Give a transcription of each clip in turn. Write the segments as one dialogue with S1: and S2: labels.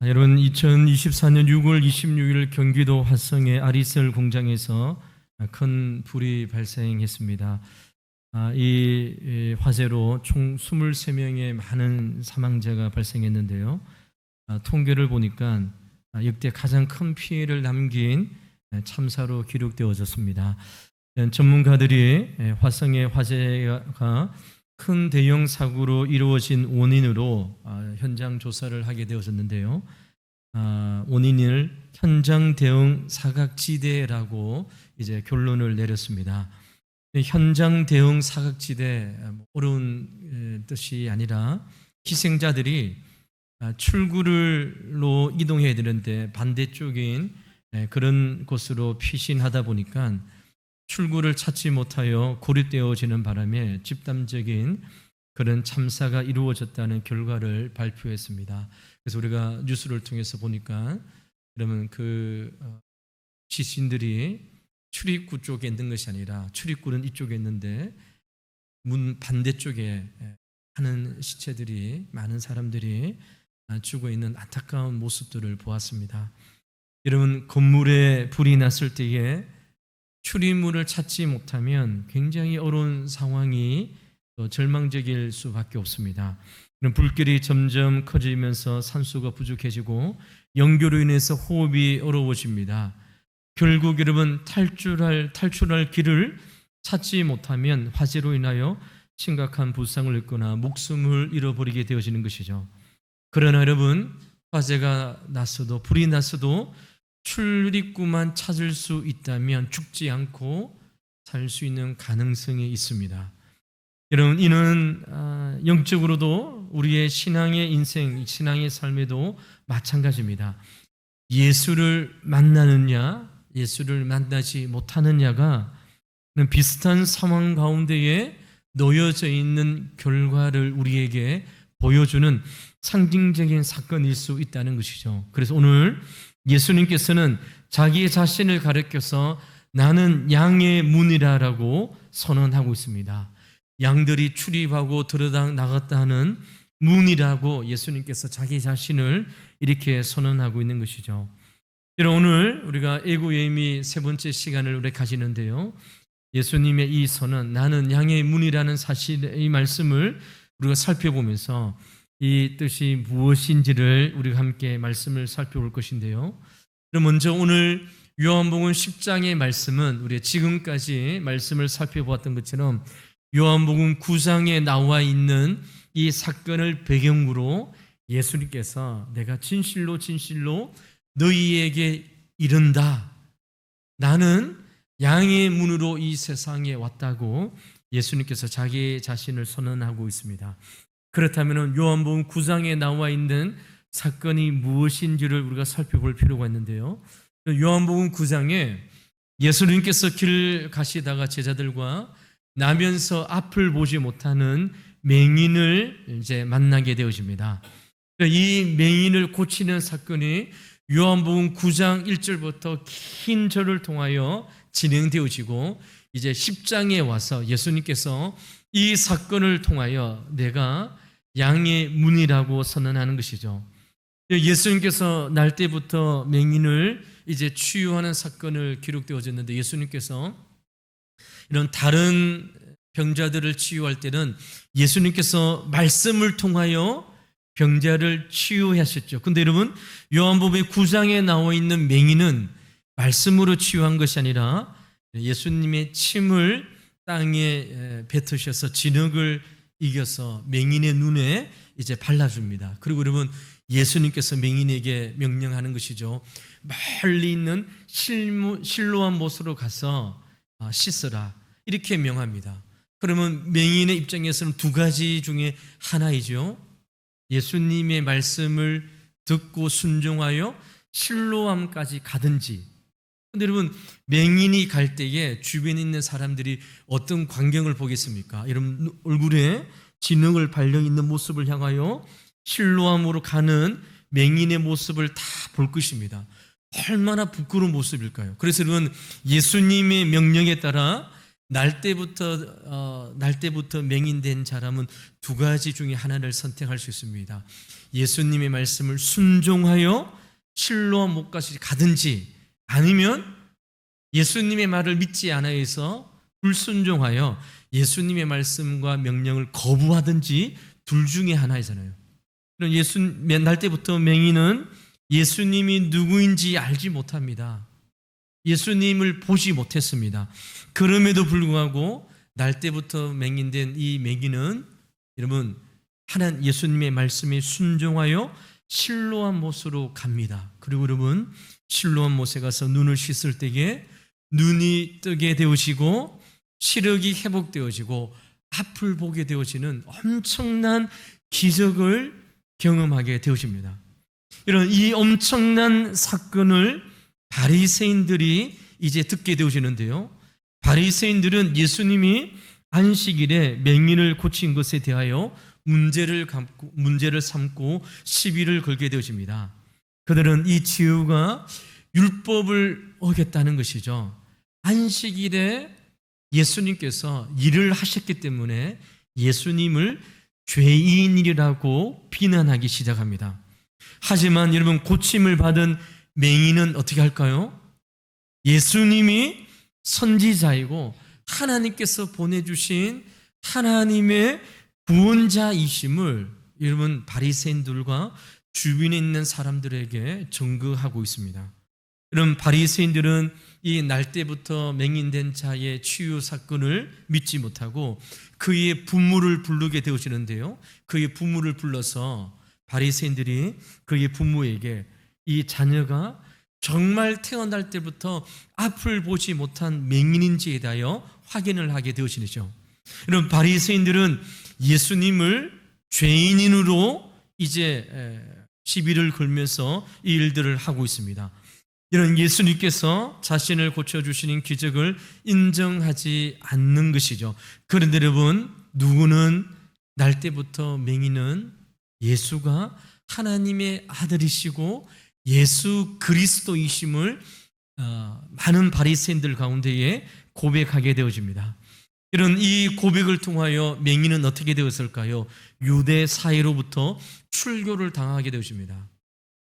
S1: 여러분, 2024년 6월 26일 경기도 화성의 아리셀 공장에서 큰 불이 발생했습니다. 이 화재로 총 23명의 많은 사망자가 발생했는데요. 통계를 보니까 역대 가장 큰 피해를 남긴 참사로 기록되어졌습니다. 전문가들이 화성의 화재가 큰 대형 사고로 이루어진 원인으로 현장 조사를 하게 되어졌는데요. 원인을 현장 대응 사각지대라고 이제 결론을 내렸습니다. 현장 대응 사각지대, 어려운 뜻이 아니라 희생자들이 출구로 이동해야 되는데 반대쪽인 그런 곳으로 피신하다 보니까 출구를 찾지 못하여 고립되어지는 바람에 집단적인 그런 참사가 이루어졌다는 결과를 발표했습니다. 그래서 우리가 뉴스를 통해서 보니까 그러면 그 시신들이 출입구 쪽에 있는 것이 아니라 출입구는 이쪽에 있는데 문 반대쪽에 많은 시체들이, 많은 사람들이 죽어 있는 안타까운 모습들을 보았습니다. 여러분, 건물에 불이 났을 때에 출입문을 찾지 못하면 굉장히 어려운 상황이 또 절망적일 수밖에 없습니다. 불길이 점점 커지면서 산소가 부족해지고 연기로 인해서 호흡이 어려워집니다. 결국 여러분, 탈출할 길을 찾지 못하면 화재로 인하여 심각한 부상을 입거나 목숨을 잃어버리게 되어지는 것이죠. 그러나 여러분, 화재가 났어도, 불이 났어도 출입구만 찾을 수 있다면 죽지 않고 살 수 있는 가능성이 있습니다. 여러분, 이는 영적으로도 우리의 신앙의 인생, 신앙의 삶에도 마찬가지입니다. 예수를 만나느냐, 예수를 만나지 못하느냐가 비슷한 상황 가운데에 놓여져 있는 결과를 우리에게 보여주는 상징적인 사건일 수 있다는 것이죠. 그래서 오늘 예수님께서는 자기 자신을 가리켜서 나는 양의 문이라고 선언하고 있습니다. 양들이 출입하고 들어다 나갔다 하는 문이라고 예수님께서 자기 자신을 이렇게 선언하고 있는 것이죠. 오늘 우리가 애고예미 세 번째 시간을 우리 가지는데요. 예수님의 이 선언, 나는 양의 문이라는 사실의 이 말씀을 우리가 살펴보면서 이 뜻이 무엇인지를 우리가 함께 말씀을 살펴볼 것인데요. 그럼 먼저 오늘 요한복음 10장의 말씀은 우리 지금까지 말씀을 살펴보았던 것처럼 요한복음 9장에 나와 있는 이 사건을 배경으로 예수님께서 내가 진실로 진실로 너희에게 이른다. 나는 양의 문으로 이 세상에 왔다고 예수님께서 자기 자신을 선언하고 있습니다. 그렇다면 요한복음 9장에 나와 있는 사건이 무엇인지를 우리가 살펴볼 필요가 있는데요. 요한복음 9장에 예수님께서 길 가시다가 제자들과 나면서 앞을 보지 못하는 맹인을 이제 만나게 되어집니다. 이 맹인을 고치는 사건이 요한복음 9장 1절부터 긴 절을 통하여 진행되어지고 이제 10장에 와서 예수님께서 이 사건을 통하여 내가 양의 문이라고 선언하는 것이죠. 예수님께서 날 때부터 맹인을 이제 치유하는 사건을 기록되어졌는데 예수님께서 이런 다른 병자들을 치유할 때는 예수님께서 말씀을 통하여 병자를 치유하셨죠. 근데 여러분, 요한복음 9장에 나와 있는 맹인은 말씀으로 치유한 것이 아니라 예수님의 침을 땅에 뱉으셔서 진흙을 이겨서 맹인의 눈에 이제 발라줍니다. 그리고 여러분, 예수님께서 맹인에게 명령하는 것이죠. 멀리 있는 실로암 못으로 가서 씻으라, 이렇게 명합니다. 그러면 맹인의 입장에서는 두 가지 중에 하나이죠. 예수님의 말씀을 듣고 순종하여 실로암까지 가든지. 근데 여러분, 맹인이 갈 때에 주변에 있는 사람들이 어떤 광경을 보겠습니까? 여러분, 얼굴에 진흙을 발려있는 모습을 향하여 실로암으로 가는 맹인의 모습을 다 볼 것입니다. 얼마나 부끄러운 모습일까요? 그래서 여러분, 예수님의 명령에 따라 날 때부터 맹인된 사람은 두 가지 중에 하나를 선택할 수 있습니다. 예수님의 말씀을 순종하여 실로암 못까지 가든지, 아니면 예수님의 말을 믿지 않아서 불순종하여 예수님의 말씀과 명령을 거부하든지, 둘 중에 하나이잖아요. 날 때부터 맹인은 예수님이 누구인지 알지 못합니다. 예수님을 보지 못했습니다. 그럼에도 불구하고 날 때부터 맹인된 이 맹인은, 여러분, 하나님 예수님의 말씀에 순종하여 실로암 못으로 갑니다. 그리고 여러분, 실로암 못에 가서 눈을 씻을 때에 눈이 뜨게 되어지고 시력이 회복되어지고 앞을 보게 되어지는 엄청난 기적을 경험하게 되어집니다. 이런 이 엄청난 사건을 바리새인들이 이제 듣게 되어지는데요, 바리새인들은 예수님이 안식일에 맹인을 고친 것에 대하여 문제를 삼고 시비를 걸게 되어집니다. 그들은 이 지우가 율법을 어겼다는 것이죠. 안식일에 예수님께서 일을 하셨기 때문에 예수님을 죄인이라고 비난하기 시작합니다. 하지만 여러분, 고침을 받은 맹인은 어떻게 할까요? 예수님이 선지자이고 하나님께서 보내주신 하나님의 구원자이심을 여러분, 바리새인들과 주변에 있는 사람들에게 증거하고 있습니다. 여러분, 바리새인들은 이 날 때부터 맹인된 자의 치유 사건을 믿지 못하고 그의 부모를 부르게 되어지는데요, 그의 부모를 불러서 바리새인들이 그의 부모에게 이 자녀가 정말 태어날 때부터 앞을 보지 못한 맹인인지에 대하여 확인을 하게 되어지죠. 여러분, 바리새인들은 예수님을 죄인으로 이제 시비를 걸면서 이 일들을 하고 있습니다. 이런 예수님께서 자신을 고쳐주시는 기적을 인정하지 않는 것이죠. 그런데 여러분, 누구는 날 때부터 맹인은 예수가 하나님의 아들이시고 예수 그리스도이심을 많은 바리새인들 가운데에 고백하게 되어집니다. 이런 이 고백을 통하여 맹인은 어떻게 되었을까요? 유대 사회로부터 출교를 당하게 되어집니다.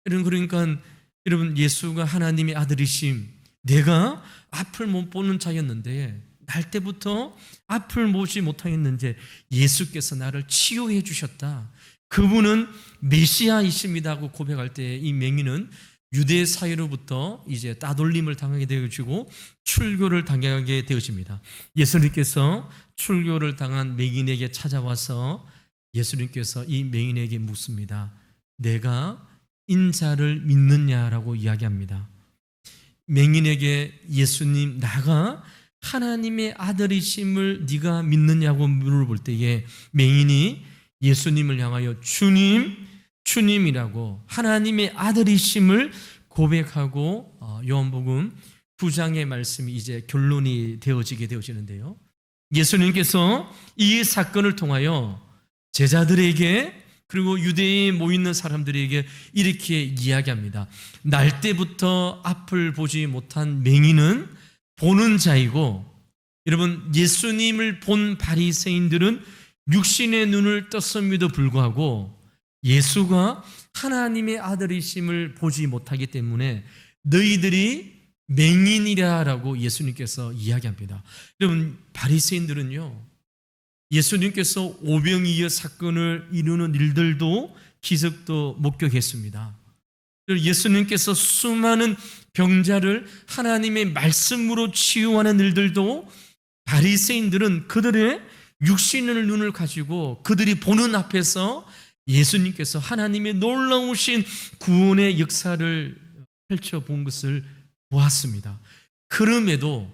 S1: 그러니까 여러분, 예수가 하나님의 아들이심, 내가 앞을 못 보는 자였는데 날 때부터 앞을 보지 못하였는데 예수께서 나를 치유해 주셨다, 그분은 메시아이십니다 하고 고백할 때 이 맹인은 유대 사회로부터 이제 따돌림을 당하게 되어지고 출교를 당하게 되어집니다. 예수님께서 출교를 당한 맹인에게 찾아와서 예수님께서 이 맹인에게 묻습니다. 내가 인자를 믿느냐라고 이야기합니다. 맹인에게 예수님, 나가 하나님의 아들이심을 네가 믿느냐고 물어볼 때에 맹인이 예수님을 향하여 주님이라고 하나님의 아들이심을 고백하고 요한복음 9장의 말씀이 이제 결론이 되어지는데요, 예수님께서 이 사건을 통하여 제자들에게 그리고 유대에 모이는 사람들에게 이렇게 이야기합니다. 날 때부터 앞을 보지 못한 맹인은 보는 자이고, 여러분, 예수님을 본 바리새인들은 육신의 눈을 떴음에도 불구하고 예수가 하나님의 아들이심을 보지 못하기 때문에 너희들이 맹인이라라고 예수님께서 이야기합니다. 여러분, 바리새인들은요, 예수님께서 오병이어 사건을 이루는 일들도 기적도 목격했습니다. 예수님께서 수많은 병자를 하나님의 말씀으로 치유하는 일들도 바리새인들은 그들의 육신의 눈을 가지고 그들이 보는 앞에서 예수님께서 하나님의 놀라우신 구원의 역사를 펼쳐본 것을 보았습니다. 그럼에도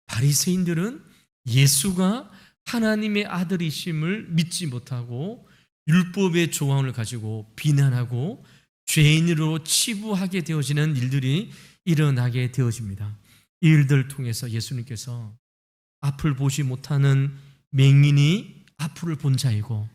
S1: 바리새인들은 예수가 하나님의 아들이심을 믿지 못하고 율법의 조항을 가지고 비난하고 죄인으로 치부하게 되어지는 일들이 일어나게 되어집니다. 이 일들을 통해서 예수님께서 앞을 보지 못하는 맹인이 앞을 본 자이고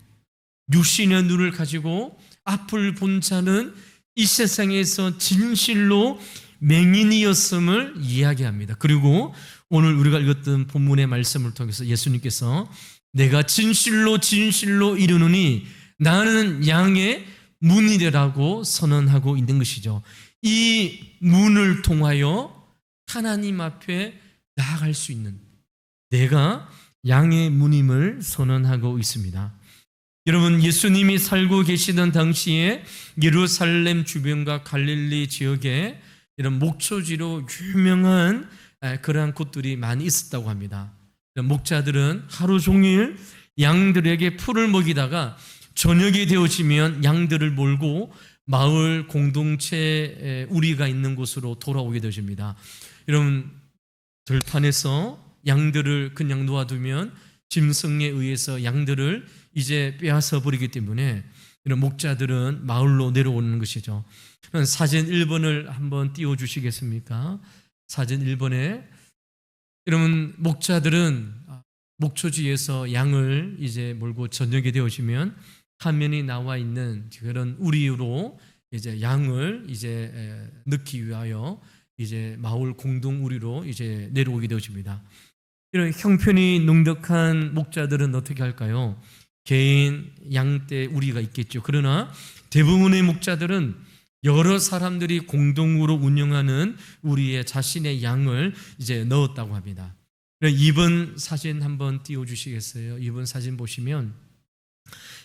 S1: 육신의 눈을 가지고 앞을 본 자는 이 세상에서 진실로 맹인이었음을 이야기합니다. 그리고 오늘 우리가 읽었던 본문의 말씀을 통해서 예수님께서 내가 진실로 진실로 이르노니 나는 양의 문이라고 선언하고 있는 것이죠. 이 문을 통하여 하나님 앞에 나아갈 수 있는, 내가 양의 문임을 선언하고 있습니다. 여러분, 예수님이 살고 계시던 당시에 예루살렘 주변과 갈릴리 지역에 이런 목초지로 유명한 그러한 곳들이 많이 있었다고 합니다. 목자들은 하루 종일 양들에게 풀을 먹이다가 저녁이 되어지면 양들을 몰고 마을 공동체 우리가 있는 곳으로 돌아오게 되어집니다. 여러분, 들판에서 양들을 그냥 놓아두면 짐승에 의해서 양들을 이제 빼앗아 버리기 때문에 이런 목자들은 마을로 내려오는 것이죠. 사진 1번을 한번 띄워주시겠습니까? 사진 1번에 여러분, 목자들은 목초지에서 양을 이제 몰고 저녁이 되어지면 화면이 나와 있는 그런 우리로 이제 양을 이제 넣기 위하여 이제 마을 공동 우리로 이제 내려오게 되어집니다. 이런 형편이 넉넉한 목자들은 어떻게 할까요? 개인 양떼 우리가 있겠죠. 그러나 대부분의 목자들은 여러 사람들이 공동으로 운영하는 우리의 자신의 양을 이제 넣었다고 합니다. 2번 사진 한번 띄워주시겠어요? 2번 사진 보시면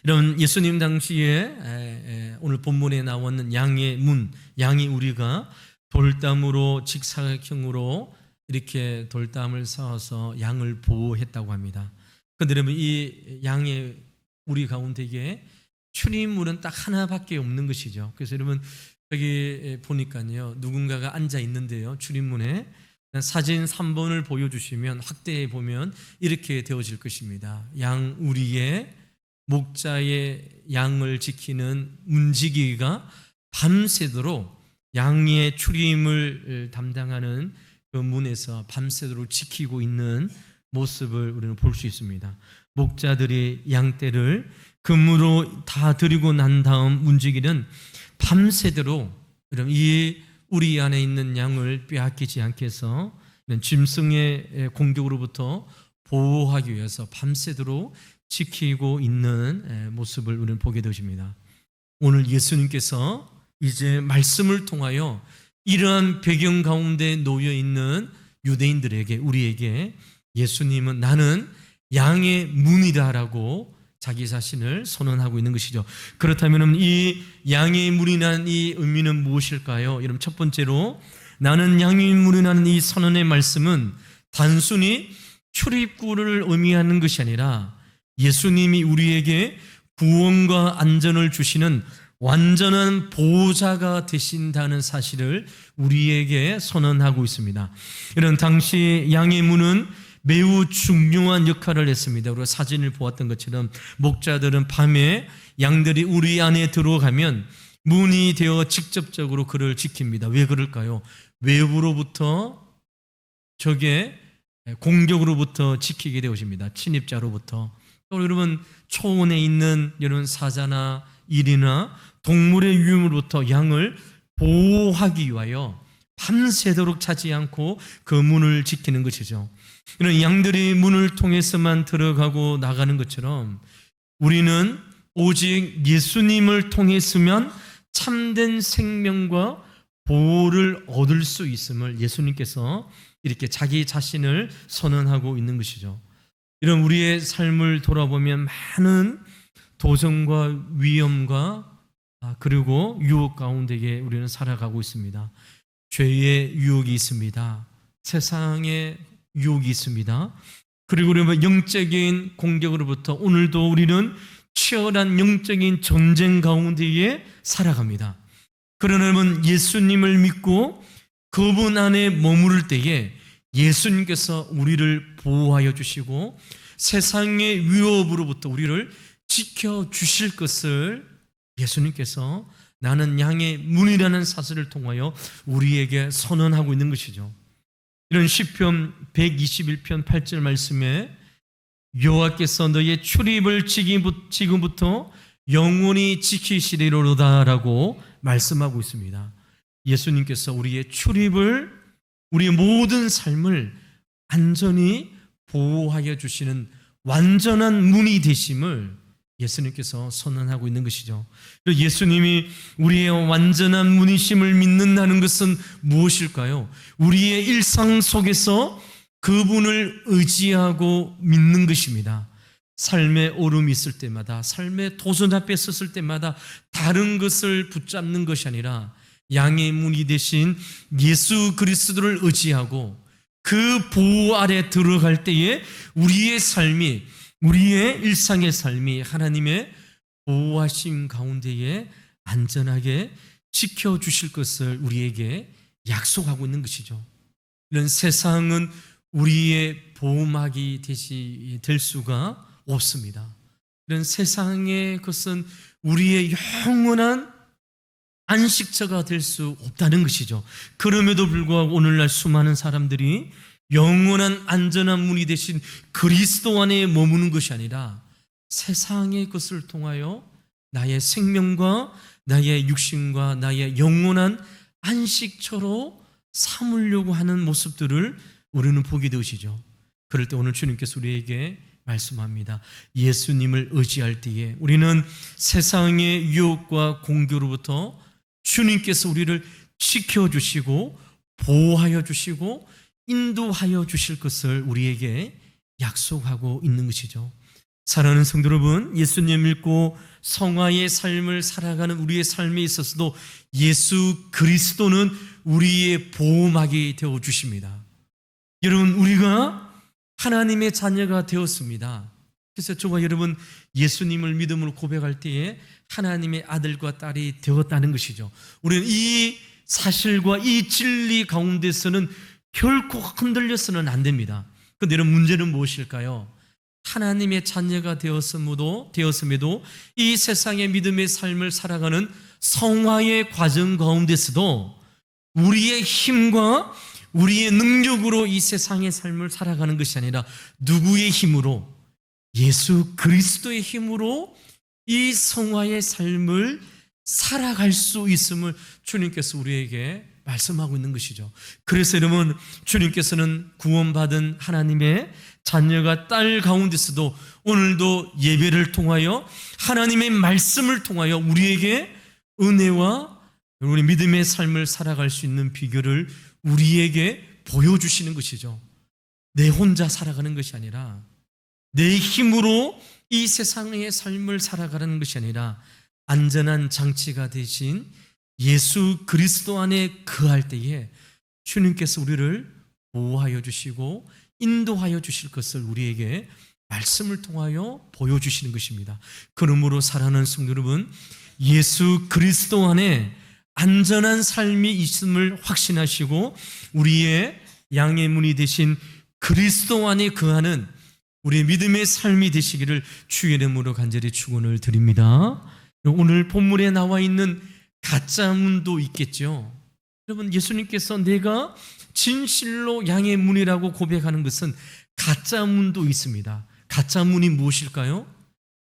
S1: 이런 예수님 당시에 오늘 본문에 나오는 양의 문, 양이 우리가 돌담으로 직사각형으로 이렇게 돌담을 쌓아서 양을 보호했다고 합니다. 그런데 여러분, 이 양의 우리 가운데에 출입문은 딱 하나밖에 없는 것이죠. 그래서 여러분, 여기 보니까요, 누군가가 앉아 있는데요, 출입문에 사진 3번을 보여주시면 확대해 보면 이렇게 되어질 것입니다. 양 우리의 목자의 양을 지키는 문지기가 밤새도록 양의 출입을 담당하는 그 문에서 밤새도록 지키고 있는 모습을 우리는 볼 수 있습니다. 목자들이 양떼를 금으로 다 드리고 난 다음 문지기는 밤새도록 이 우리 안에 있는 양을 빼앗기지 않게 해서 짐승의 공격으로부터 보호하기 위해서 밤새도록 지키고 있는 모습을 우리는 보게 되십니다. 오늘 예수님께서 이제 말씀을 통하여 이러한 배경 가운데 놓여 있는 유대인들에게, 우리에게 예수님은 나는 양의 문이다라고 자기 자신을 선언하고 있는 것이죠. 그렇다면 이 양의 문이라는 이 의미는 무엇일까요? 여러분, 첫 번째로 나는 양의 문이라는 이 선언의 말씀은 단순히 출입구를 의미하는 것이 아니라 예수님이 우리에게 구원과 안전을 주시는 완전한 보호자가 되신다는 사실을 우리에게 선언하고 있습니다. 이런 당시 양의 문은 매우 중요한 역할을 했습니다. 우리가 사진을 보았던 것처럼 목자들은 밤에 양들이 우리 안에 들어가면 문이 되어 직접적으로 그를 지킵니다. 왜 그럴까요? 외부로부터 적의 공격으로부터 지키게 되어집니다. 침입자로부터. 또 여러분, 초원에 있는 이런 사자나 일이나 동물의 위험으로부터 양을 보호하기 위하여 밤새도록 자지 않고 그 문을 지키는 것이죠. 이런 양들이 문을 통해서만 들어가고 나가는 것처럼 우리는 오직 예수님을 통했으면 참된 생명과 보호를 얻을 수 있음을 예수님께서 이렇게 자기 자신을 선언하고 있는 것이죠. 이런 우리의 삶을 돌아보면 많은 도전과 위험과 그리고 유혹 가운데에 우리는 살아가고 있습니다. 죄의 유혹이 있습니다. 세상의 유혹이 있습니다. 그리고 우리는 영적인 공격으로부터 오늘도 우리는 치열한 영적인 전쟁 가운데에 살아갑니다. 그러나 여러분, 예수님을 믿고 그분 안에 머무를 때에 예수님께서 우리를 보호하여 주시고 세상의 위협으로부터 우리를 지켜주실 것을 예수님께서 나는 양의 문이라는 사실을 통하여 우리에게 선언하고 있는 것이죠. 이런 시편 121편 8절 말씀에 여호와께서 너의 출입을 지금부터 영원히 지키시리로다라고 말씀하고 있습니다. 예수님께서 우리의 출입을, 우리의 모든 삶을 안전히 보호하여 주시는 완전한 문이 되심을 예수님께서 선언하고 있는 것이죠. 예수님이 우리의 완전한 문이심을 믿는다는 것은 무엇일까요? 우리의 일상 속에서 그분을 의지하고 믿는 것입니다. 삶의 오름이 있을 때마다, 삶의 도전 앞에 섰을 때마다 다른 것을 붙잡는 것이 아니라 양의 문이 되신 예수 그리스도를 의지하고 그 보호 아래 들어갈 때에 우리의 삶이, 우리의 일상의 삶이 하나님의 보호하심 가운데에 안전하게 지켜주실 것을 우리에게 약속하고 있는 것이죠. 이런 세상은 우리의 보호막이 될 수가 없습니다. 이런 세상의 것은 우리의 영원한 안식처가 될 수 없다는 것이죠. 그럼에도 불구하고 오늘날 수많은 사람들이 영원한 안전한 문이 되신 그리스도 안에 머무는 것이 아니라 세상의 것을 통하여 나의 생명과 나의 육신과 나의 영원한 안식처로 삼으려고 하는 모습들을 우리는 보게 되시죠. 그럴 때 오늘 주님께서 우리에게 말씀합니다. 예수님을 의지할 때에 우리는 세상의 유혹과 공격으로부터 주님께서 우리를 지켜주시고 보호하여 주시고 인도하여 주실 것을 우리에게 약속하고 있는 것이죠. 사랑하는 성도 여러분, 예수님 믿고 성화의 삶을 살아가는 우리의 삶에 있어서도 예수 그리스도는 우리의 보호막이 되어 주십니다. 여러분, 우리가 하나님의 자녀가 되었습니다. 그래서 저와 여러분 예수님을 믿음으로 고백할 때에 하나님의 아들과 딸이 되었다는 것이죠. 우리는 이 사실과 이 진리 가운데서는 결코 흔들려서는 안 됩니다. 그런데 여러분, 문제는 무엇일까요? 하나님의 자녀가 되었음에도 이 세상의 믿음의 삶을 살아가는 성화의 과정 가운데서도 우리의 힘과 우리의 능력으로 이 세상의 삶을 살아가는 것이 아니라 누구의 힘으로? 예수 그리스도의 힘으로 이 성화의 삶을 살아갈 수 있음을 주님께서 우리에게 말씀하고 있는 것이죠. 그래서 여러분, 주님께서는 구원받은 하나님의 자녀가 딸 가운데서도 오늘도 예배를 통하여 하나님의 말씀을 통하여 우리에게 은혜와 우리 믿음의 삶을 살아갈 수 있는 비결을 우리에게 보여주시는 것이죠. 내 혼자 살아가는 것이 아니라 내 힘으로 이 세상의 삶을 살아가는 것이 아니라 안전한 장치가 되신 예수 그리스도 안에 거할 때에 주님께서 우리를 보호하여 주시고 인도하여 주실 것을 우리에게 말씀을 통하여 보여주시는 것입니다. 그러므로 사랑하는 성도 여러분, 예수 그리스도 안에 안전한 삶이 있음을 확신하시고 우리의 양의 문이 되신 그리스도 안에 거하는 우리의 믿음의 삶이 되시기를 주의 이름으로 간절히 축원을 드립니다. 오늘 본문에 나와 있는 가짜 문도 있겠죠. 여러분, 예수님께서 내가 진실로 양의 문이라고 고백하는 것은 가짜 문도 있습니다. 가짜 문이 무엇일까요?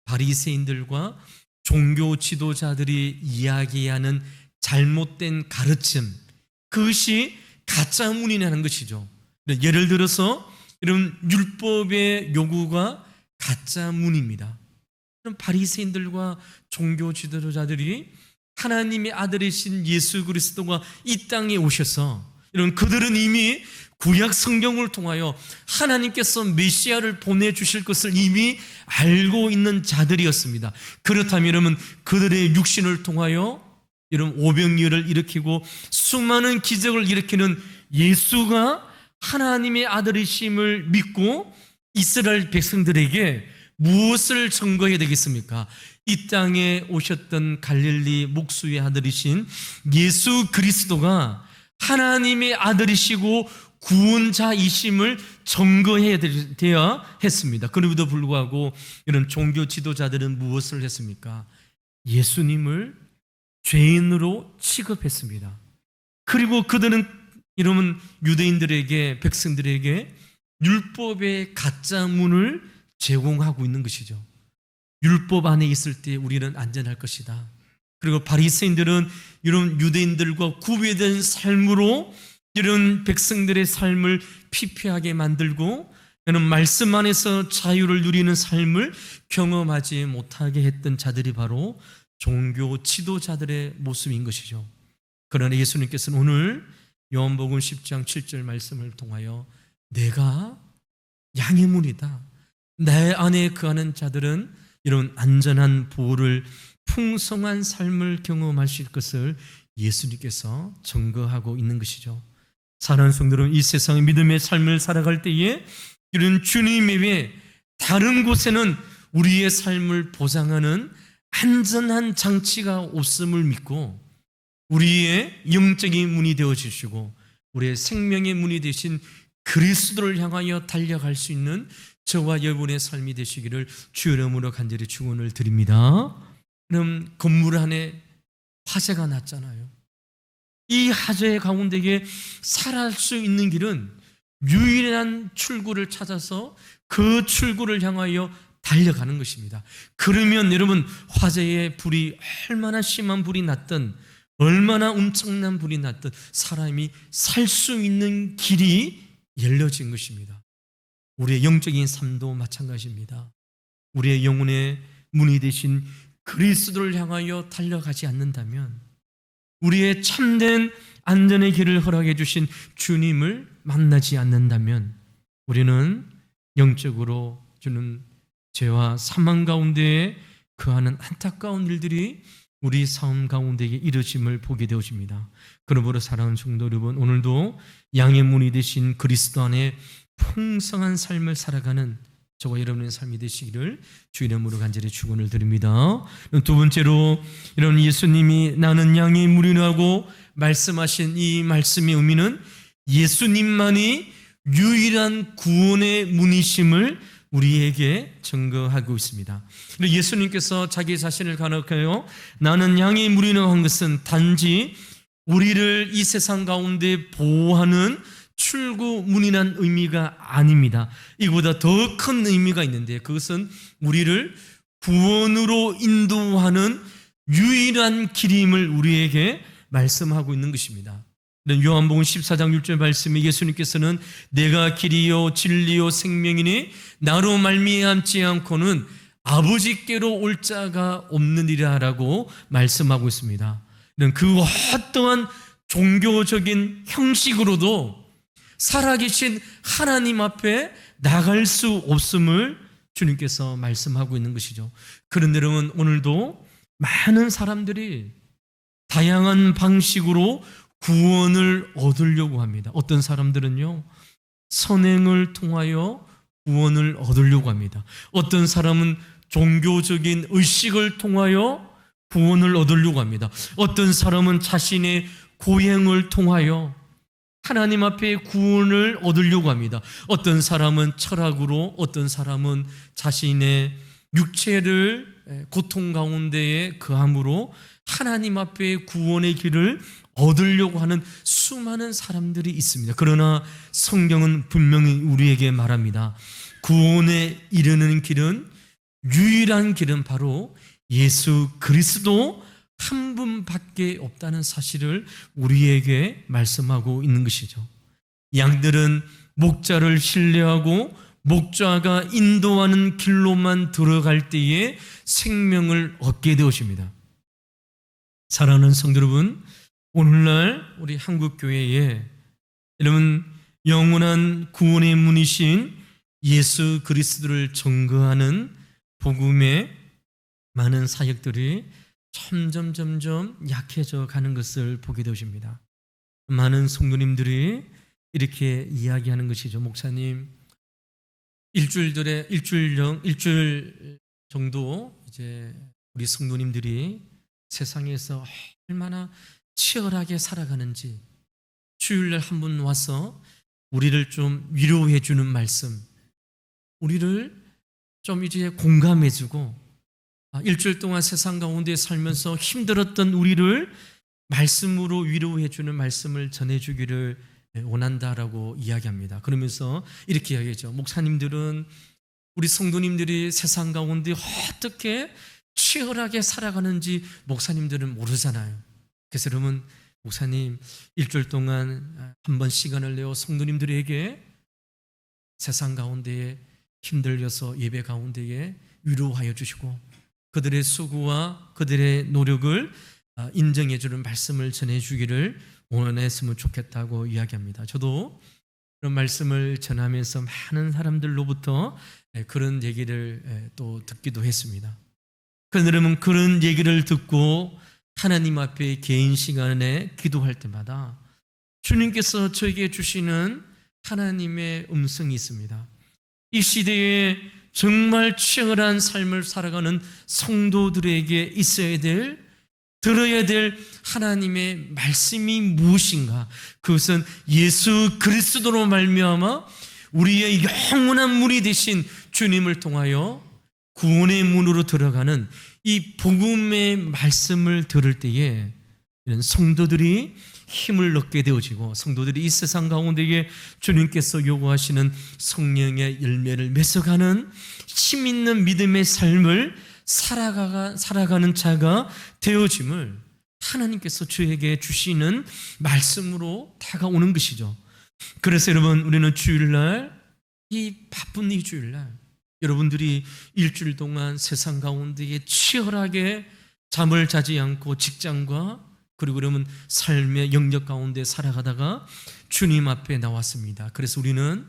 S1: 바리새인들과 종교 지도자들이 이야기하는 잘못된 가르침, 그것이 가짜 문이라는 것이죠. 예를 들어서 이런 율법의 요구가 가짜 문입니다. 바리새인들과 종교 지도자들이 하나님의 아들이신 예수 그리스도가 이 땅에 오셔서 이런 그들은 이미 구약 성경을 통하여 하나님께서 메시아를 보내주실 것을 이미 알고 있는 자들이었습니다. 그렇다면 여러분, 그들의 육신을 통하여 이런 오병이어를 일으키고 수많은 기적을 일으키는 예수가 하나님의 아들이심을 믿고 이스라엘 백성들에게 무엇을 증거해야 되겠습니까? 이 땅에 오셨던 갈릴리 목수의 아들이신 예수 그리스도가 하나님의 아들이시고 구원자이심을 증거해야 되어야 했습니다. 그럼에도 불구하고 이런 종교 지도자들은 무엇을 했습니까? 예수님을 죄인으로 취급했습니다. 그리고 그들은 이러면 유대인들에게, 백성들에게 율법의 가짜 문을 제공하고 있는 것이죠. 율법 안에 있을 때 우리는 안전할 것이다. 그리고 바리새인들은 이런 유대인들과 구별된 삶으로 이런 백성들의 삶을 피폐하게 만들고 그는 말씀 안에서 자유를 누리는 삶을 경험하지 못하게 했던 자들이 바로 종교 지도자들의 모습인 것이죠. 그러나 예수님께서는 오늘 요한복음 10장 7절 말씀을 통하여 내가 양의 문이다, 내 안에 거하는 자들은 이런 안전한 보호를, 풍성한 삶을 경험하실 것을 예수님께서 증거하고 있는 것이죠. 사랑하는 성도들은 이 세상의 믿음의 삶을 살아갈 때에 이런 주님의 외에 다른 곳에는 우리의 삶을 보장하는 안전한 장치가 없음을 믿고 우리의 영적인 문이 되어 주시고 우리의 생명의 문이 되신 그리스도를 향하여 달려갈 수 있는 저와 여러분의 삶이 되시기를 주의 이름으로 간절히 축원을 드립니다. 그럼 건물 안에 화재가 났잖아요. 이 화재 가운데에 살아갈 수 있는 길은 유일한 출구를 찾아서 그 출구를 향하여 달려가는 것입니다. 그러면 여러분, 화재의 불이 얼마나 심한 불이 났든 얼마나 엄청난 불이 났든 사람이 살 수 있는 길이 열려진 것입니다. 우리의 영적인 삶도 마찬가지입니다. 우리의 영혼의 문이 되신 그리스도를 향하여 달려가지 않는다면, 우리의 참된 안전의 길을 허락해 주신 주님을 만나지 않는다면 우리는 영적으로 주는 죄와 사망 가운데에 그하는 안타까운 일들이 우리 삶 가운데에 이루어짐을 보게 되어집니다. 그러므로 사랑하는 성도 여러분, 오늘도 양의 문이 되신 그리스도 안에 풍성한 삶을 살아가는 저와 여러분의 삶이 되시기를 주 이름으로 간절히 축원을 드립니다. 두 번째로, 이런 예수님이 나는 양의 문이라고 말씀하신 이 말씀의 의미는 예수님만이 유일한 구원의 문이심을 우리에게 증거하고 있습니다. 예수님께서 자기 자신을 가놓고요, 나는 양의 문이라고 한 것은 단지 우리를 이 세상 가운데 보호하는 출구문이란 의미가 아닙니다. 이보다 더 큰 의미가 있는데, 그것은 우리를 구원으로 인도하는 유일한 길임을 우리에게 말씀하고 있는 것입니다. 요한복음 14장 6절 말씀에 예수님께서는 내가 길이요 진리요 생명이니 나로 말미암지 않고는 아버지께로 올 자가 없느니라라고 말씀하고 있습니다. 그 어떠한 종교적인 형식으로도 살아계신 하나님 앞에 나갈 수 없음을 주님께서 말씀하고 있는 것이죠. 그런데 여러분, 오늘도 많은 사람들이 다양한 방식으로 구원을 얻으려고 합니다. 어떤 사람들은요, 선행을 통하여 구원을 얻으려고 합니다. 어떤 사람은 종교적인 의식을 통하여 구원을 얻으려고 합니다. 어떤 사람은 자신의 고행을 통하여 하나님 앞에 구원을 얻으려고 합니다. 어떤 사람은 철학으로, 어떤 사람은 자신의 육체를 고통 가운데에 거함으로 하나님 앞에 구원의 길을 얻으려고 하는 수많은 사람들이 있습니다. 그러나 성경은 분명히 우리에게 말합니다. 구원에 이르는 길은, 유일한 길은 바로 예수 그리스도 한 분밖에 없다는 사실을 우리에게 말씀하고 있는 것이죠. 양들은 목자를 신뢰하고 목자가 인도하는 길로만 들어갈 때에 생명을 얻게 되어집니다. 사랑하는 성도 여러분, 오늘날 우리 한국교회에 여러분, 영원한 구원의 문이신 예수 그리스도를 증거하는 복음의 많은 사역들이 점점 약해져 가는 것을 보게 되십니다. 많은 성도님들이 이렇게 이야기하는 것이죠. 목사님, 일주일 정도 이제 우리 성도님들이 세상에서 얼마나 치열하게 살아가는지 주일날 한 분 와서 우리를 좀 위로해 주는 말씀, 우리를 좀 이제 공감해 주고, 일주일 동안 세상 가운데 살면서 힘들었던 우리를 말씀으로 위로해 주는 말씀을 전해 주기를 원한다라고 이야기합니다. 그러면서 이렇게 이야기하죠. 목사님들은, 우리 성도님들이 세상 가운데 어떻게 치열하게 살아가는지 목사님들은 모르잖아요. 그래서 여러분, 목사님, 일주일 동안 한 번 시간을 내어 성도님들에게 세상 가운데에 힘들려서 예배 가운데에 위로하여 주시고 그들의 수고와 그들의 노력을 인정해 주는 말씀을 전해 주기를 원했으면 좋겠다고 이야기합니다. 저도 그런 말씀을 전하면서 많은 사람들로부터 그런 얘기를 또 듣기도 했습니다. 그러면 그런 얘기를 듣고 하나님 앞에 개인 시간에 기도할 때마다 주님께서 저에게 주시는 하나님의 음성이 있습니다. 이 시대에 정말 치열한 삶을 살아가는 성도들에게 있어야 될, 들어야 될 하나님의 말씀이 무엇인가? 그것은 예수 그리스도로 말미암아 우리의 영원한 문이 되신 주님을 통하여 구원의 문으로 들어가는 이 복음의 말씀을 들을 때에 이런 성도들이 힘을 얻게 되어지고 성도들이 이 세상 가운데에 주님께서 요구하시는 성령의 열매를 맺어가는 힘 있는 믿음의 삶을 살아가는 자가 되어짐을 하나님께서 저에게 주시는 말씀으로 다가오는 것이죠. 그래서 여러분, 우리는 주일날, 이 바쁜 이 주일날 여러분들이 일주일 동안 세상 가운데에 치열하게 잠을 자지 않고 직장과 그리고 그러면 삶의 영역 가운데 살아가다가 주님 앞에 나왔습니다. 그래서 우리는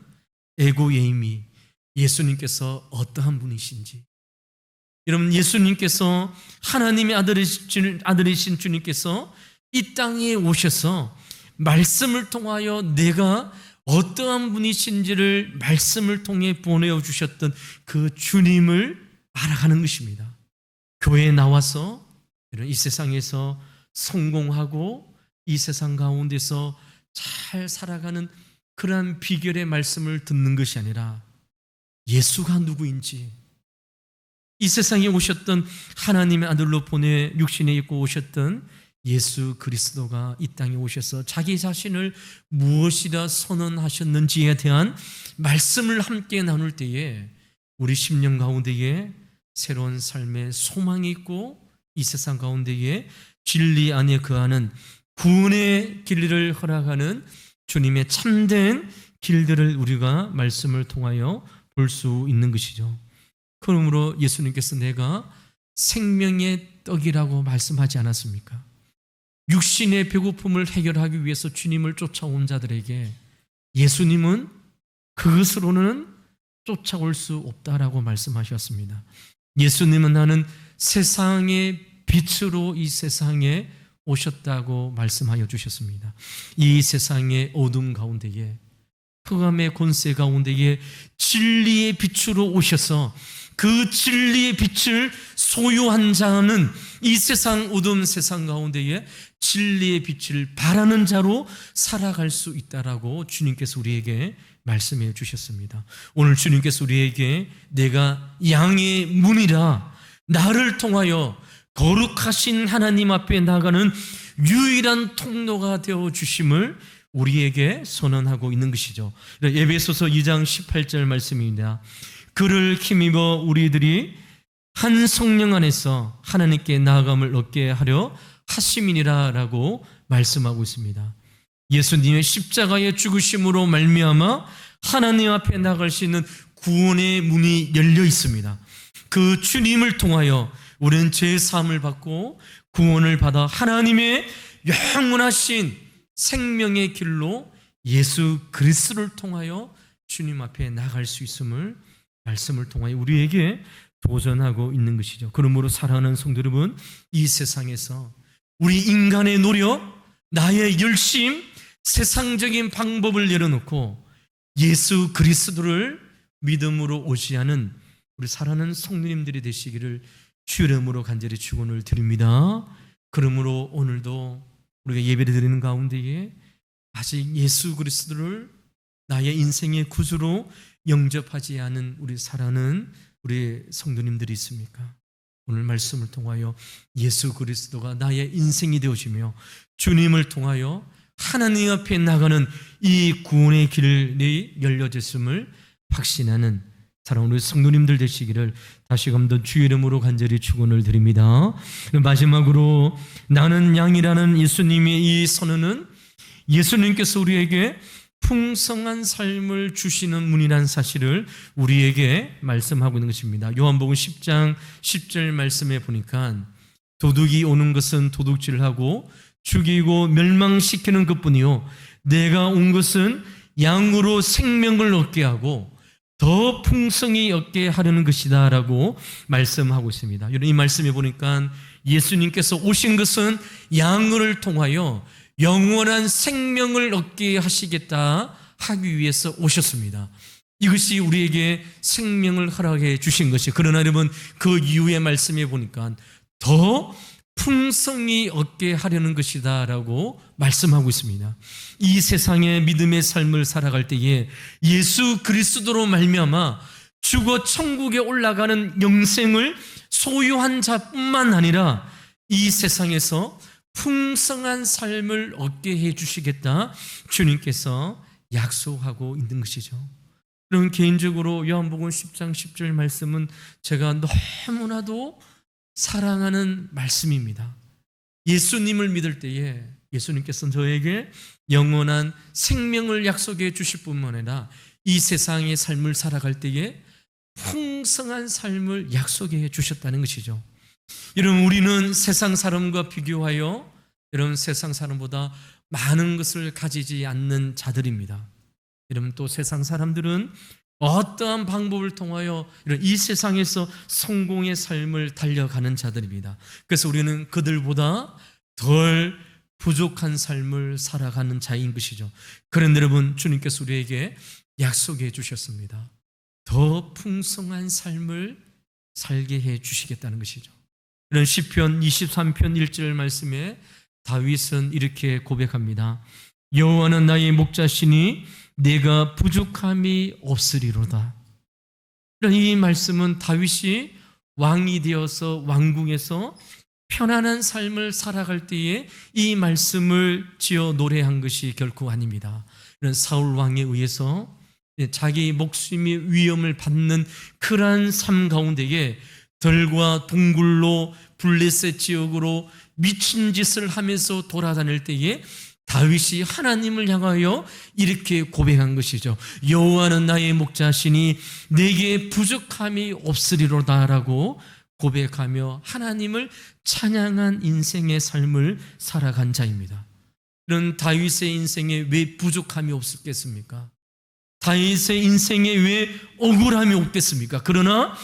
S1: 에고예임이 예수님께서 어떠한 분이신지, 여러분, 예수님께서 하나님의 아들이신 주님께서 이 땅에 오셔서 말씀을 통하여 내가 어떠한 분이신지를 말씀을 통해 보내주셨던 그 주님을 알아가는 것입니다. 교회에 나와서 이 세상에서 성공하고 이 세상 가운데서 잘 살아가는 그러한 비결의 말씀을 듣는 것이 아니라 예수가 누구인지, 이 세상에 오셨던 하나님의 아들로 보내 육신에 입고 오셨던 예수 그리스도가 이 땅에 오셔서 자기 자신을 무엇이라 선언하셨는지에 대한 말씀을 함께 나눌 때에 우리 심령 가운데에 새로운 삶의 소망이 있고 이 세상 가운데에 진리 안에 거하는 구원의 길을 허락하는 주님의 참된 길들을 우리가 말씀을 통하여 볼 수 있는 것이죠. 그러므로 예수님께서 내가 생명의 떡이라고 말씀하지 않았습니까? 육신의 배고픔을 해결하기 위해서 주님을 쫓아온 자들에게 예수님은 그것으로는 쫓아올 수 없다라고 말씀하셨습니다. 예수님은 나는 세상의 빛으로 이 세상에 오셨다고 말씀하여 주셨습니다. 이 세상의 어둠 가운데에, 흑암의 권세 가운데에 진리의 빛으로 오셔서 그 진리의 빛을 소유한 자는 이 세상 어두운 세상 가운데에 진리의 빛을 바라는 자로 살아갈 수 있다라고 주님께서 우리에게 말씀해 주셨습니다. 오늘 주님께서 우리에게 내가 양의 문이라, 나를 통하여 거룩하신 하나님 앞에 나가는 유일한 통로가 되어 주심을 우리에게 선언하고 있는 것이죠. 에베소서 2장 18절 말씀입니다. 그를 힘입어 우리들이 한 성령 안에서 하나님께 나아감을 얻게 하려 하심이니라 라고 말씀하고 있습니다. 예수님의 십자가의 죽으심으로 말미암아 하나님 앞에 나갈 수 있는 구원의 문이 열려 있습니다. 그 주님을 통하여 우리는 죄사함을 받고 구원을 받아 하나님의 영원하신 생명의 길로 예수 그리스도를 통하여 주님 앞에 나갈 수 있음을 말씀을 통하여 우리에게 도전하고 있는 것이죠. 그러므로 사랑하는 성도 여러분, 이 세상에서 우리 인간의 노력, 나의 열심, 세상적인 방법을 내려놓고 예수 그리스도를 믿음으로 오시하는 우리 사랑하는 성도님들이 되시기를 주 이름으로 간절히 축원을 드립니다. 그러므로 오늘도 우리가 예배를 드리는 가운데에 아직 예수 그리스도를 나의 인생의 구주로 영접하지 않은 우리 사랑하는 우리 성도님들이 있습니까? 오늘 말씀을 통하여 예수 그리스도가 나의 인생이 되어지며 주님을 통하여 하나님 앞에 나가는 이 구원의 길이 열려졌음을 확신하는 사랑하는 우리 성도님들 되시기를 다시금 더 주의 이름으로 간절히 축원을 드립니다. 마지막으로 나는 양이라는 예수님의 이 선언은 예수님께서 우리에게 풍성한 삶을 주시는 분이라는 사실을 우리에게 말씀하고 있는 것입니다. 요한복음 10장 10절 말씀에 보니까 도둑이 오는 것은 도둑질을 하고 죽이고 멸망시키는 것뿐이요 내가 온 것은 양으로 생명을 얻게 하고 더 풍성히 얻게 하려는 것이다 라고 말씀하고 있습니다. 이 말씀에 보니까 예수님께서 오신 것은 양을 통하여 영원한 생명을 얻게 하시겠다 하기 위해서 오셨습니다. 이것이 우리에게 생명을 허락해 주신 것이, 그러나 여러분 그 이후의 말씀에 보니까 더 풍성히 얻게 하려는 것이다 라고 말씀하고 있습니다. 이 세상의 믿음의 삶을 살아갈 때에 예수 그리스도로 말미암아 죽어 천국에 올라가는 영생을 소유한 자뿐만 아니라 이 세상에서 풍성한 삶을 얻게 해주시겠다 주님께서 약속하고 있는 것이죠. 그럼 개인적으로 요한복음 10장 10절 말씀은 제가 너무나도 사랑하는 말씀입니다. 예수님을 믿을 때에 예수님께서는 저에게 영원한 생명을 약속해 주실 뿐만 아니라 이 세상의 삶을 살아갈 때에 풍성한 삶을 약속해 주셨다는 것이죠. 여러분 우리는 세상 사람과 비교하여 여러분 세상 사람보다 많은 것을 가지지 않는 자들입니다. 여러분 또 세상 사람들은 어떠한 방법을 통하여 이런 이 세상에서 성공의 삶을 달려가는 자들입니다. 그래서 우리는 그들보다 덜 부족한 삶을 살아가는 자인 것이죠. 그런데 여러분 주님께서 우리에게 약속해 주셨습니다. 더 풍성한 삶을 살게 해 주시겠다는 것이죠. 이런 시편 23편 1절 말씀에 다윗은 이렇게 고백합니다. 여호와는 나의 목자시니 내가 부족함이 없으리로다. 이 말씀은 다윗이 왕이 되어서 왕궁에서 편안한 삶을 살아갈 때에 이 말씀을 지어 노래한 것이 결코 아닙니다. 이런 사울 왕에 의해서 자기 목숨이 위험을 받는 그러한 삶 가운데에 들과 동굴로 블레셋 지역으로 미친 짓을 하면서 돌아다닐 때에 다윗이 하나님을 향하여 이렇게 고백한 것이죠. 여호와는 나의 목자시니 내게 부족함이 없으리로다라고 고백하며 하나님을 찬양한 인생의 삶을 살아간 자입니다. 그런 다윗의 인생에 왜 부족함이 없었겠습니까? 다윗의 인생에 왜 억울함이 없겠습니까? 그러나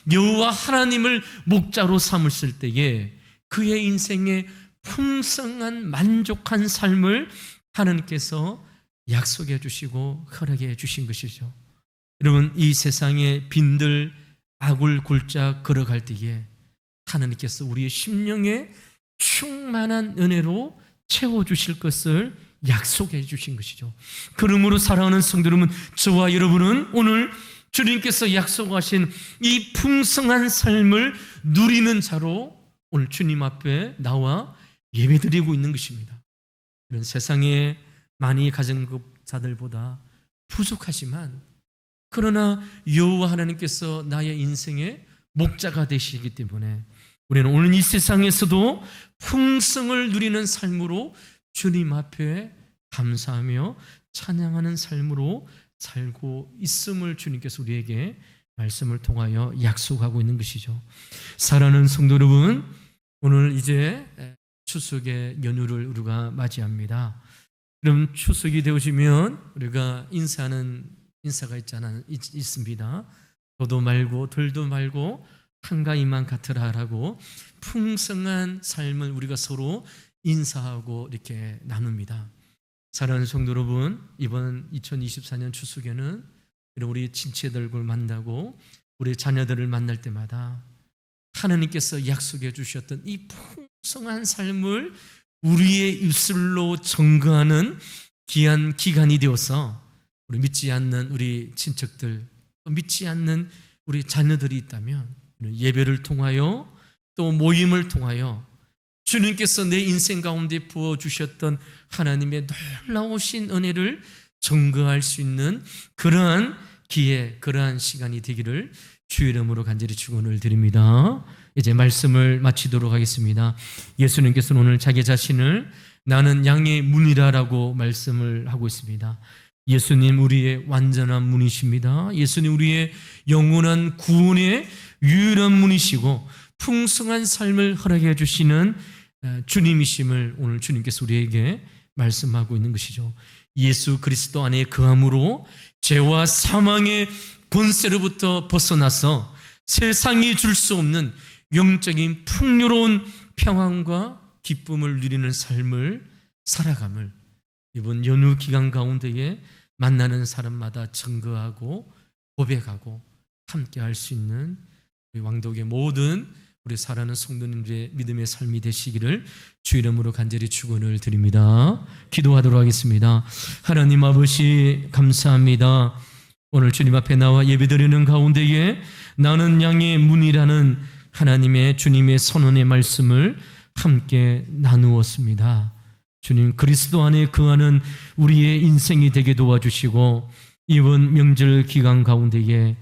S1: 여호와 하나님을 목자로 삼으실 때에 그의 인생에 풍성한 만족한 삶을 하나님께서 약속해 주시고 허락해 주신 것이죠. 여러분 이 세상에 빈들 아굴 골짜 걸어갈 때에 하나님께서 우리의 심령에 충만한 은혜로 채워주실 것을 약속해 주신 것이죠. 그러므로 사랑하는 성도 여러분, 저와 여러분은 오늘 주님께서 약속하신 이 풍성한 삶을 누리는 자로 오늘 주님 앞에 나와 예배드리고 있는 것입니다. 이런 세상에 많이 가진 자들보다 부족하지만 그러나 여호와 하나님께서 나의 인생의 목자가 되시기 때문에 우리는 오늘 이 세상에서도 풍성을 누리는 삶으로 주님 앞에 감사하며 찬양하는 삶으로 살고 있음을 주님께서 우리에게 말씀을 통하여 약속하고 있는 것이죠. 사랑하는 성도 여러분, 오늘 이제 추석의 연휴를 우리가 맞이합니다. 그럼 추석이 되어지면 우리가 인사하는 인사가 있습니다. 너도 말고 들도 말고 한가위만 같으라라고 풍성한 삶을 우리가 서로 인사하고 이렇게 나눕니다. 사랑하는 성도 여러분, 이번 2024년 추석에는 우리 친척들을 만나고 우리 자녀들을 만날 때마다 하나님께서 약속해 주셨던 이 풍성한 삶을 우리의 입술로 증거하는 귀한 기간이 되어서 우리 믿지 않는 우리 친척들, 또 믿지 않는 우리 자녀들이 있다면 예배를 통하여 또 모임을 통하여 주님께서 내 인생 가운데 부어주셨던 하나님의 놀라우신 은혜를 증거할 수 있는 그러한 기회, 그러한 시간이 되기를 주의 이름으로 간절히 축원을 드립니다. 이제 말씀을 마치도록 하겠습니다. 예수님께서는 오늘 자기 자신을 나는 양의 문이라라고 말씀을 하고 있습니다. 예수님 우리의 완전한 문이십니다. 예수님 우리의 영원한 구원의 유일한 문이시고 풍성한 삶을 허락해 주시는 주님이심을 오늘 주님께서 우리에게 말씀하고 있는 것이죠. 예수 그리스도 안에 거함으로 죄와 사망의 권세로부터 벗어나서 세상이 줄 수 없는 영적인 풍요로운 평안과 기쁨을 누리는 삶을 살아감을 이번 연휴 기간 가운데에 만나는 사람마다 증거하고 고백하고 함께 할 수 있는 우리 왕독의 모든 우리 사랑하는 성도님들의 믿음의 삶이 되시기를 주 이름으로 간절히 축원을 드립니다. 기도하도록 하겠습니다. 하나님 아버지 감사합니다. 오늘 주님 앞에 나와 예배드리는 가운데에 나는 양의 문이라는 하나님의 주님의 선언의 말씀을 함께 나누었습니다. 주님 그리스도 안에 거하는 우리의 인생이 되게 도와주시고 이번 명절 기간 가운데에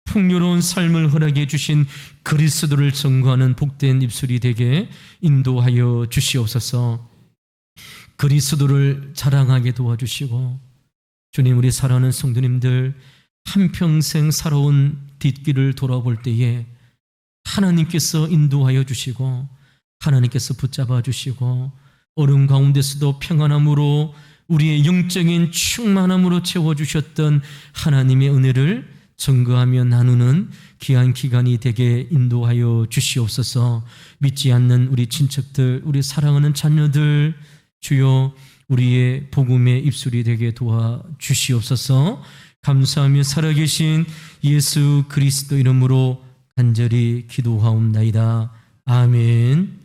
S1: 풍요로운 삶을 허락해 주신 그리스도를 증거하는 복된 입술이 되게 인도하여 주시옵소서. 그리스도를 자랑하게 도와주시고 주님 우리 사랑하는 성도님들 한평생 살아온 뒷길을 돌아볼 때에 하나님께서 인도하여 주시고 하나님께서 붙잡아 주시고 어려운 가운데서도 평안함으로 우리의 영적인 충만함으로 채워주셨던 하나님의 은혜를 증거하며 나누는 귀한 기간이 되게 인도하여 주시옵소서. 믿지 않는 우리 친척들, 우리 사랑하는 자녀들 주여 우리의 복음의 입술이 되게 도와주시옵소서. 감사하며 살아계신 예수 그리스도 이름으로 간절히 기도하옵나이다. 아멘.